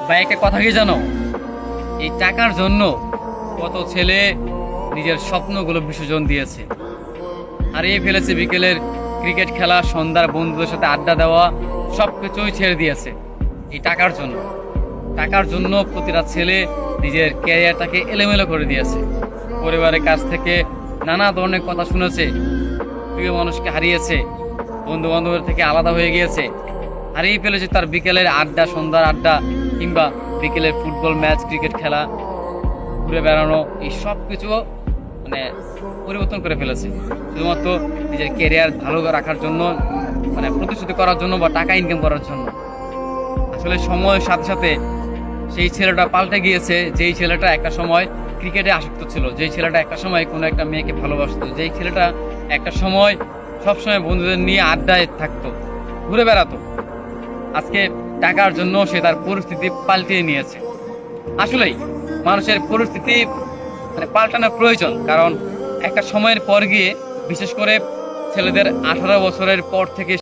ভাই একটা কথা কি জানো, এই টাকার জন্য কত ছেলে নিজের স্বপ্নগুলো বিসর্জন দিয়েছে, হারিয়ে ফেলেছে বিকেলের ক্রিকেট খেলা, সন্ধ্যার বন্ধুদের সাথে আড্ডা দেওয়া, সবকিছুই ছেড়ে দিয়েছে এই টাকার জন্য। টাকার জন্য প্রতিটা ছেলে নিজের ক্যারিয়ারটাকে এলোমেলো করে দিয়েছে। পরিবারের কাছ থেকে নানা ধরনের কথা শুনেছে, প্রিয় মানুষকে হারিয়েছে, বন্ধু বান্ধবের থেকে আলাদা হয়ে গিয়েছে, হারিয়ে ফেলেছে তার বিকেলের আড্ডা, সন্ধ্যার আড্ডা, কিংবা বিকেলের ফুটবল ম্যাচ, ক্রিকেট খেলা, ঘুরে বেড়ানো, এই সব কিছু মানে পরিবর্তন করে ফেলেছে শুধুমাত্র নিজের ক্যারিয়ার ভালো রাখার জন্য, মানে প্রতিশ্রুতি করার জন্য বা টাকা ইনকাম করার জন্য। আসলে সময়ের সাথে সাথে সেই ছেলেটা পাল্টে গিয়েছে। যেই ছেলেটা একটা সময় ক্রিকেটে আসক্ত ছিল, যেই ছেলেটা একটা সময় কোনো একটা মেয়েকে ভালোবাসতো, যেই ছেলেটা একটা সময় সবসময় বন্ধুদের নিয়ে আড্ডায় থাকতো, ঘুরে বেড়াতো, আজকে টাকার জন্য সে তার পরিস্থিতি পাল্টিয়ে নিয়েছে। আসলেই মানুষের পরিস্থিতি মানে পাল্টানোর প্রয়োজন, কারণ একটা সময়ের পর গিয়ে, বিশেষ করে ছেলেদের 18 বছরের পর থেকে